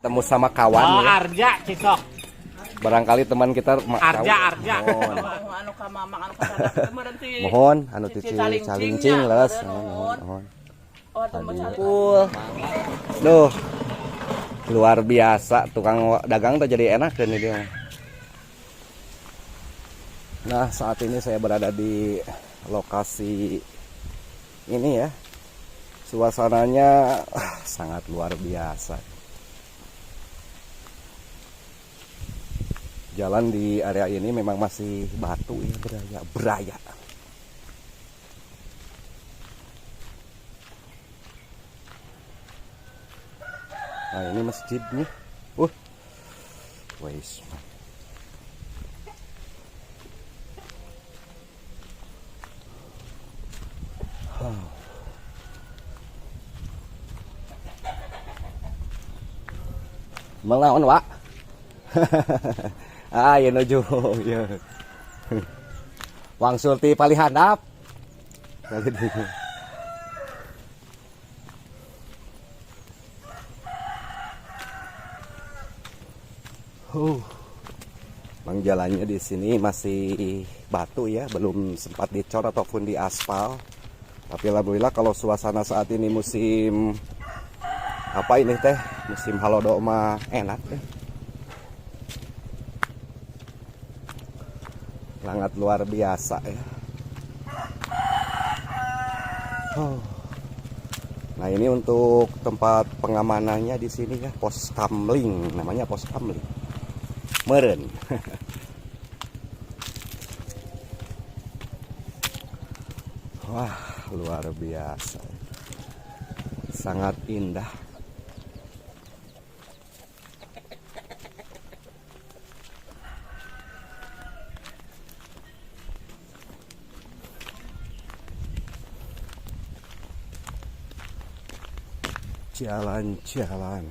Temu sama kawan Oh, ya. Arja Cicok. Barangkali teman kita Arja. Mohon. Anu ka mama anu ka sadap kemarin ti. Mohon anu cici calincing leres. Mohon. Oh, teman Duh. Luar biasa tukang dagang tuh jadi enak kan ini dia. Nah, saat ini saya berada di lokasi ini ya. Suasananya sangat luar biasa. Jalan di area ini memang masih batu ya, beraya. Nah, ini masjid nih. Wes. Melawan, Wak. Ya nuju ya. Wangsul ti palihandap. Bang jalannya di sini masih batu ya, belum sempat dicor ataupun diaspal. Tapi alhamdulillah kalau suasana saat ini musim apa ini teh? Musim halodo mah enak deh. Sangat luar biasa ya. Nah, ini untuk tempat pengamanannya di sini ya, pos kamling, namanya pos kamling. Meren. Wah, luar biasa. Sangat indah. Jalan-jalan.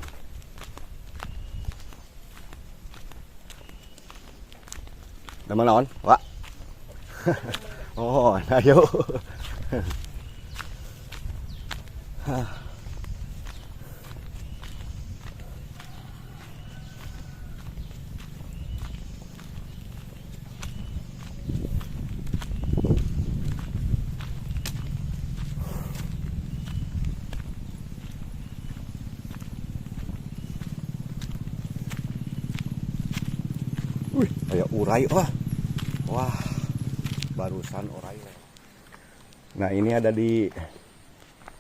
Udah naon, Wak? Oh, ayo. Kayak urai, wah, barusan urai. Nah, ini ada di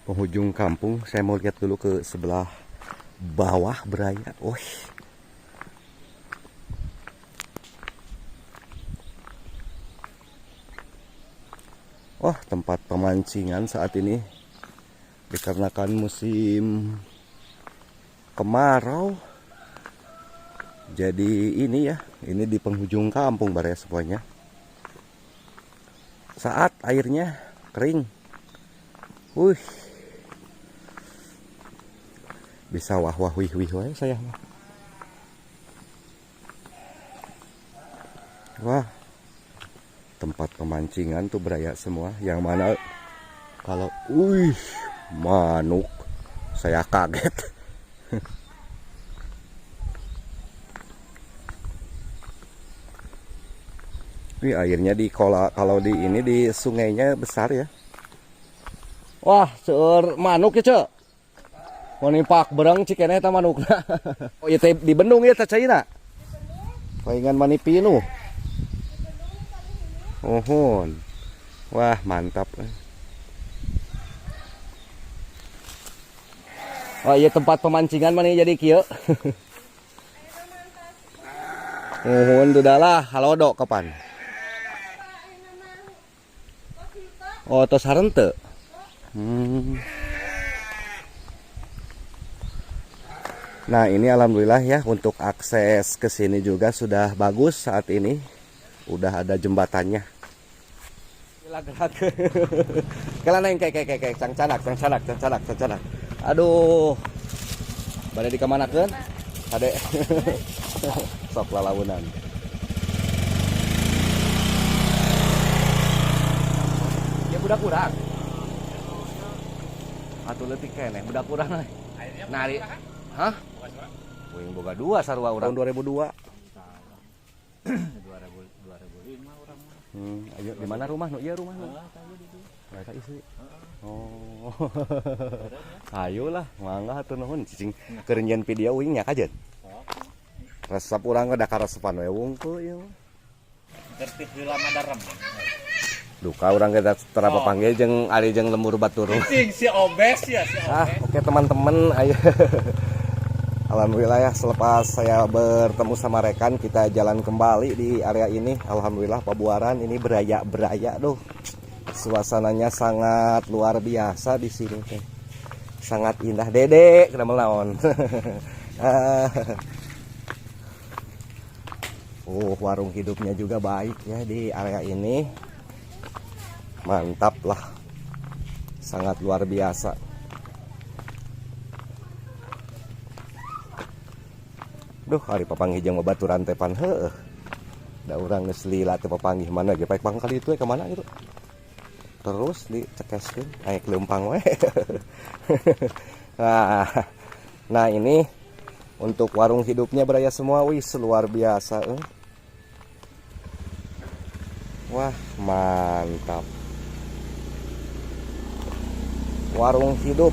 penghujung kampung. Saya mau lihat dulu ke sebelah bawah beraya. Tempat pemancingan saat ini dikarenakan musim kemarau. Jadi ini ya, ini di penghujung kampung baraya semuanya. Saat airnya kering, bisa wah wih wae saya mah. Wah, tempat pemancingan tuh beraya semua. Yang mana kalau, manuk, saya kaget. Wih, airnya di kalau di ini di sungainya besar ya. Wah, seur manuk ya, Cek. Mau nimpak bereng cikeneh eta manukna. Oh, ieu teh di bendung ya teh caina. Paingan manipinu. Ohon. Wah, mantap. Oh, iya tempat pemancingan mana jadi kieu. Ohon dudalah halodo kapan? Oh, tos harente. Nah, ini alhamdulillah ya, untuk akses ke sini juga sudah bagus saat ini. Udah ada jembatannya. Gerak-gerak. Kelaneng kayak cangcanak. Aduh. Bade dikamanakeun? Ade. Sok lalawunan. Budak kurang. Atuh leutik keneh budak kurang. Nari. Hah? boga dua sarua urang. Tahun 2002. 2005 orang mah. Ayo di mana rumah nu? Iya rumah nu. Eta isi. Oh. Ayolah, mangga atuh nuhun cicing keur nyen video uing nya kajen. Resep urang da karesepan we wungkul ieu. Tertib heula madarem. Duka urang geus terapa panggil jeung ari jeung lembur batur. Cicing si obes ya, si obes. Oke teman-teman, ayo. Alhamdulillah ya selepas saya bertemu sama rekan kita jalan kembali di area ini. Alhamdulillah Pabuaran ini beraya duh. Suasananya sangat luar biasa di sini teh. Sangat indah. Dede kena melawan. Warung hidupnya juga baik ya di area ini. Mantap lah. Sangat luar biasa. Duh, hari papanggih jeung babaturan teh pan heueuh. Da urang geus lila teh papanggih mana ge paek pangkali itu ke mana gitu. Terus dicekeskeun naik leumpang we. Nah, ini untuk warung hidupnya beraya semua wis luar biasa. Wah, mantap. Warung hidup.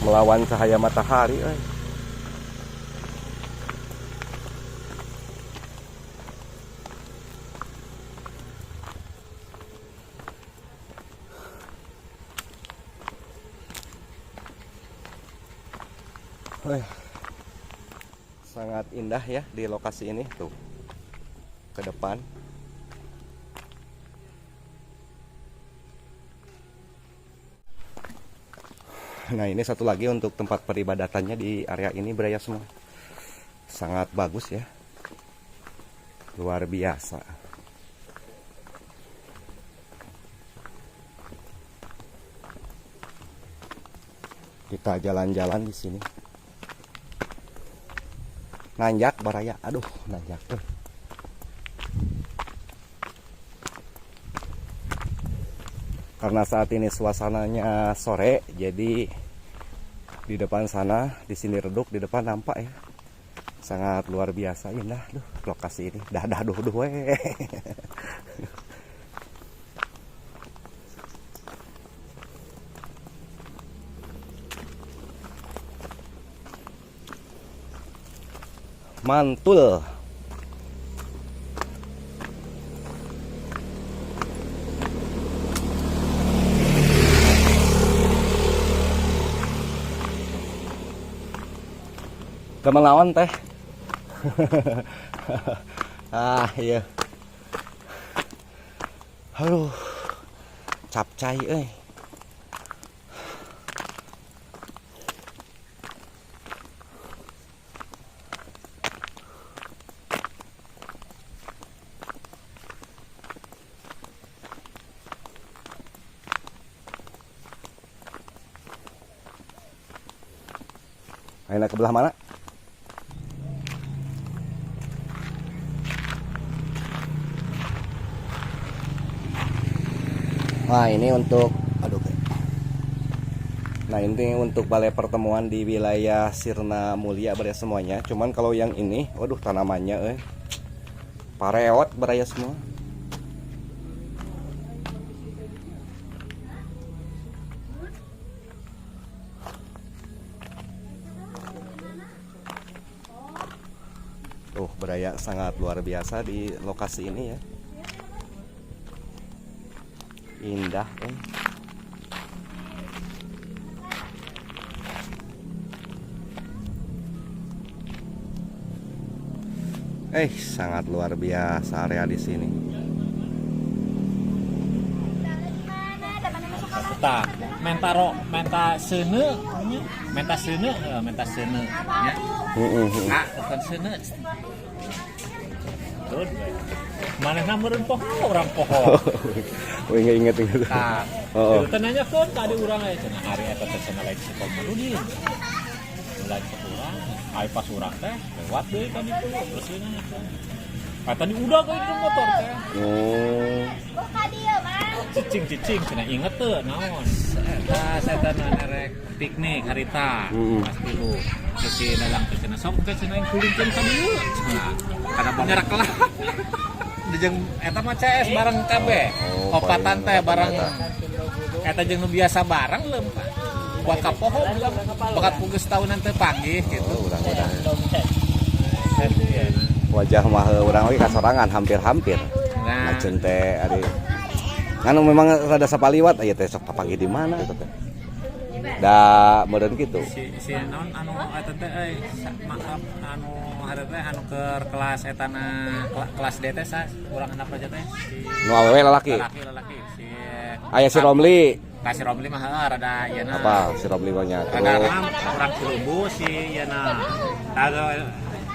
Melawan cahaya matahari. Sangat indah ya di lokasi ini tuh ke depan. Nah ini satu lagi untuk tempat peribadatannya di area ini beraya semua. Sangat bagus ya. Luar biasa. Kita jalan-jalan di sini. Nanjak baraya. Aduh, nanjak tuh. Karena saat ini suasananya sore, jadi di depan sana, di sini redup, di depan nampak ya. Sangat luar biasa indah tuh lokasi ini. Dah duh we. Mantul. Teman lawan teh. Iya. Aduh. Capcay euy. Ayeuna ke belah mana? Nah ini untuk ini untuk balai pertemuan di wilayah Sirna Mulia beraya semuanya. Cuman kalau yang ini, waduh tanamannya pareot beraya semua. Tuh beraya sangat luar biasa di lokasi ini ya. Indah sangat luar biasa area di sini. Tah, menta seuneu ya. Bukan seuneu. Tuh. Manehna meureun poho urang poho. Oh inget. Tah. Oh. Teu nanyakeun ka di urang cenah ari eta teh cenah lain si Komarudin. Lain ke urang, ai pas urang teh lewat deui ka ditu terus nanyakeun. Kata di udah ka di motor teh. Oh. Ka dieu, Mang. cicing cenah inget tuh naon eta rek piknik harita pas tilu si dalang teh cenah sok teh cenah kulingkeun ka dieu cenah kada banyak lah jeung eta mah CS bareng kabeh opatan teh bareng eta jeung nu biasa bareng leuh buat ka poho bakat pugeus tahunan teh panggih gitu wajah mah urang oge kasorangan hampir-hampir nah teh ari kan memang rada sapaliwat aya teh sok papanggih di mana gitu teh da meureun kitu si naon anu eta teh maaf anu hareup teh anu keur kelas etana kelas D teh sa urang apa aja teh nu awewe lalaki si aya si Romli kasih Romli mah rada yeuna apa si Romli mah nya rada urang Cilumbu si yeuna tago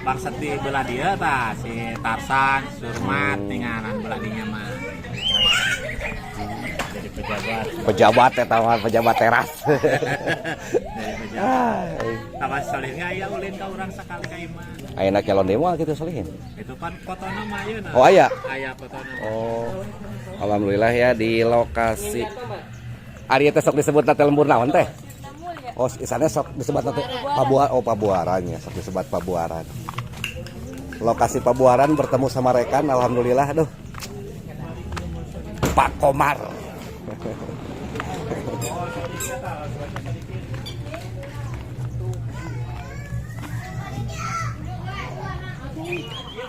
bangsat di belah dia tah si Tarsan Surmat ninganan belah dinya mah jadi pejabat eta mah pejabat teras Tawas solihnya aya ulin ka urang sakali ka imah ayeuna calon demo kitu solihin itu pan fotona mah ayeuna oh aya fotona oh alhamdulillah ya di lokasi ari teh sok disebut teh lembur naon teh oh isane sok disebut teh Pabuaran ya sok disebut Pabuaran lokasi Pabuaran bertemu sama rekan alhamdulillah aduh Pak Komar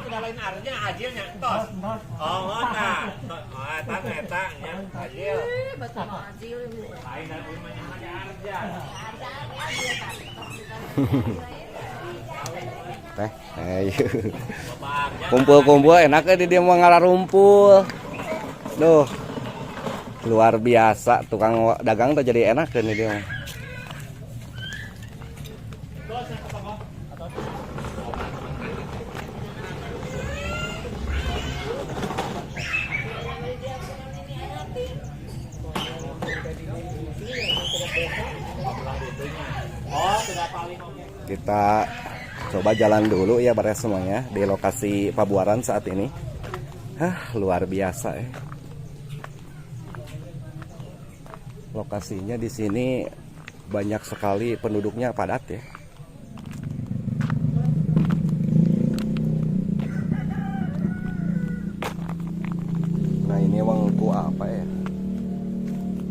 sudah lain artinya ajilnya entos oh nah eta nya ajil betul ajil lain dan umumnya ada arja teh kumpul-kumpul enaknya di dia mau ngararumpul duh luar biasa tukang dagang tuh jadi enak kan dia kita coba jalan dulu ya beres semuanya di lokasi Pabuaran saat ini luar biasa ya lokasinya di sini banyak sekali penduduknya padat ya nah ini wengku apa ya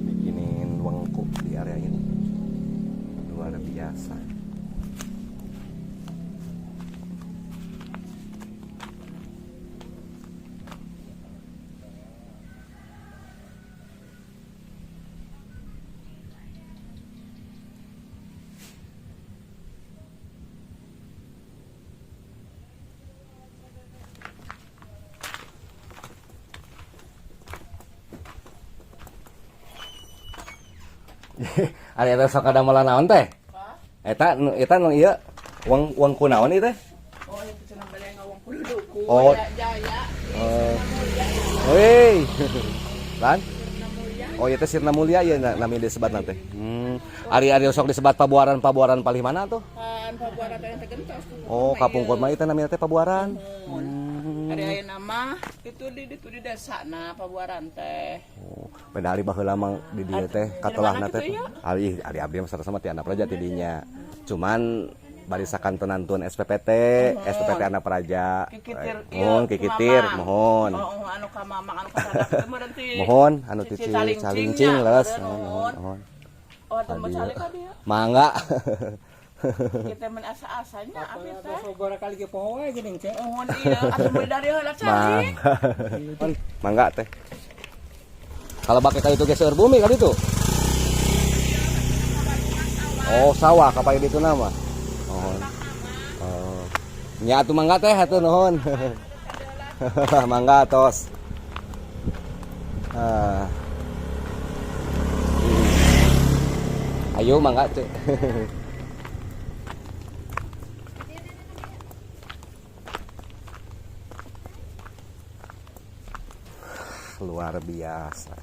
bikinin wengku di area ini luar biasa ada yang sok ada malah naon teh? Eta nu ieu wang kunaon ieu teh? oh itu cenah bade ngawang pendudukku Oh. jaya Woi. Lan? Oh ieu teh Sirna Mulia ieu nami disebat teh. Ari sok disebat Pabuaran palih mana tuh? kan Pabuaran teh tegentos Oh, kapungkur mah ieu teh namina teh Pabuaran. ada aya nama itu di desana Pabuaran teh Oh, beda ari baheula mang di dieu teh katelahna teh. Ari abdi mah sareng sama ti anak praja tidinya. Cuman barisakan tenantun SPPT anak praja. Kikitir mohon. anu ka mamang anu ka sanak teh meureun ti Mohon anu ti calincing leus mohon. oh teh mau calik ka dia Mangga. kita men asa-asanya abi teh Gora kali ke poho we geuning teh. mohon ieu atuh mulai dari heula calik Mangga teh. Kalau pakai kayu itu geser bumi kali itu. Oh, sawah kapai itu nama. Mohon. Oh. Nya atuh mangga teh atuh nuhun. Mangga tos. Ayo mangga teh. Luar biasa.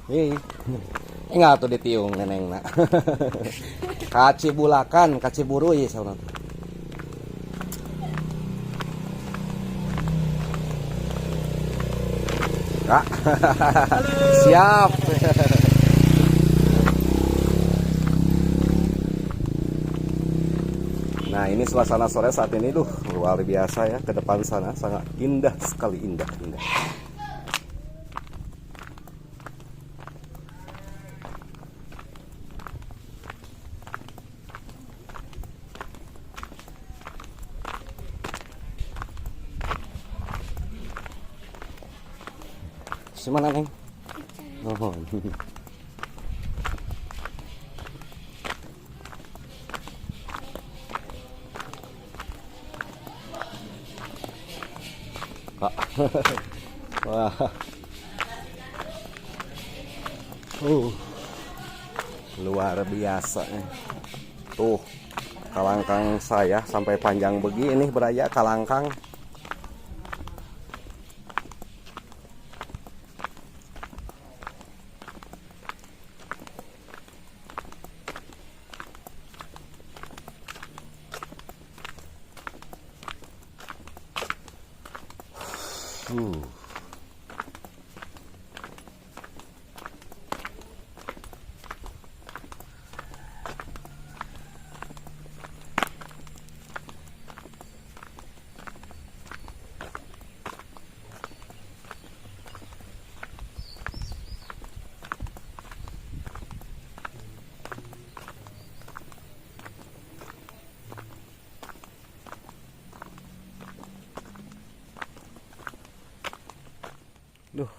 Hei. Ingat tuh ditiung neneng nak. Kacibulakan, kaciburui sauna. Kak. Siap. Nah, ini suasana sore saat ini luar biasa ya. Ke depan sana sangat indah sekali, indah. Mana Neng? Oh. Kak. Wah. Luar biasa nih. Tuh, kalangkang saya sampai panjang begini beraya kalangkang.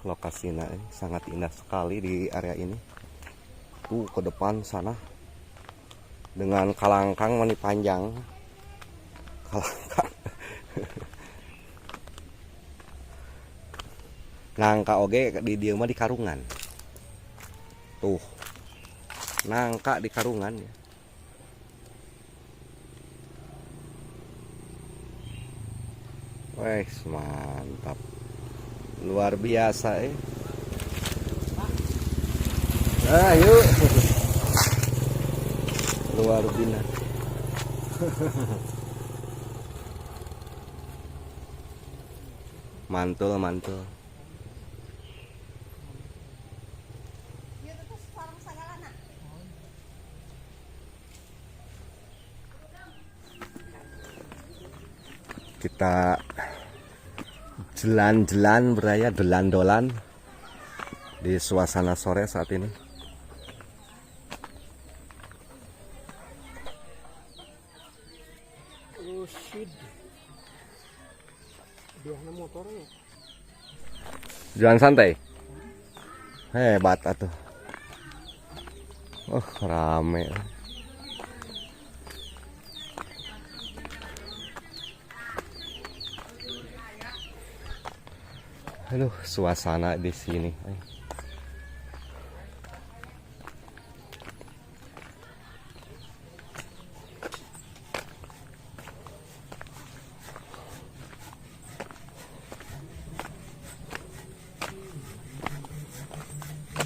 Lokasinya sangat indah sekali di area ini. Tuh ke depan sana dengan kalangkang mani panjang. Kalangkang. Nangka oge di dieu mah di karungan. Tuh. Nangka di karungan ya. Wes mantap. Luar biasa Ayo. Luar biasa. Mantul. Kita jalan-jalan beraya dolan-dolan di suasana sore saat ini. Jalan santai. Hebat atuh. Oh, rame. Aduh, suasana di sini.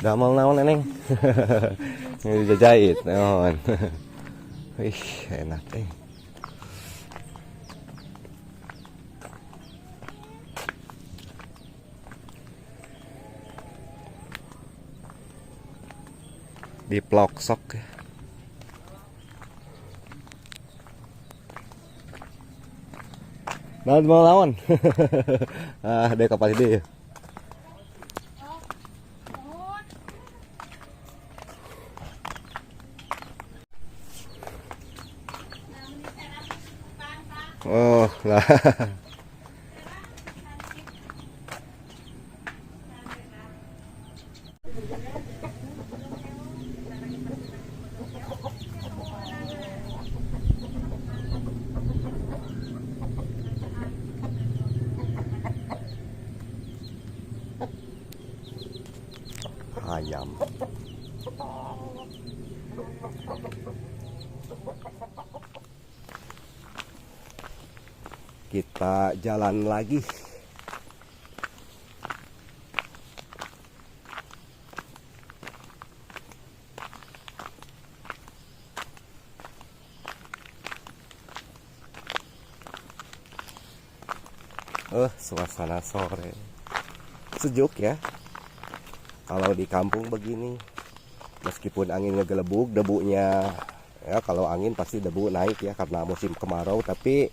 Damel naon Neneng? Ini dijahit naon. Wih, enak Di Ploksok ya. Naon mau lawan? Dia kapal ide ya. Oh lah. Ayam. Kita jalan lagi. Suasana sore. Sejuk ya. Kalau di kampung begini, meskipun angin ngegelebuk, debunya ya kalau angin pasti debu naik ya karena musim kemarau, tapi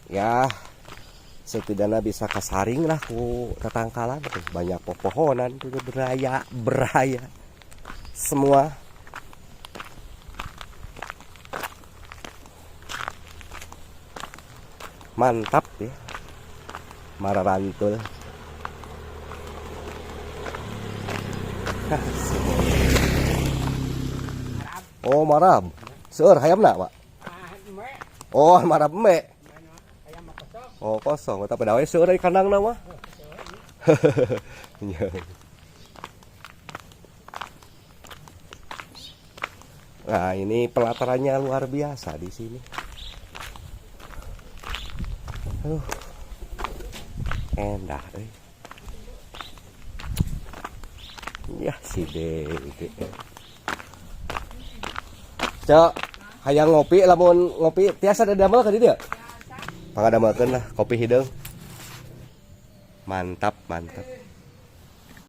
ya setidaknya bisa kasaring lah ku tetangkalan tuh. Banyak pepohonan tuh beraya semua. Mantap ya. Mararantul. Oh marab. Seur hayamna, Pak. Oh marab me. Oh kosong, tapi dawe seur di kandangna mah. Nah, ini pelatarannya luar biasa di sini. Endah deh. Ya si Dede. Cok, hayang ngopi lamun ngopi tiasa ada damel ka dieu? Pangadamelkeun lah kopi hideung. Mantap, mantap.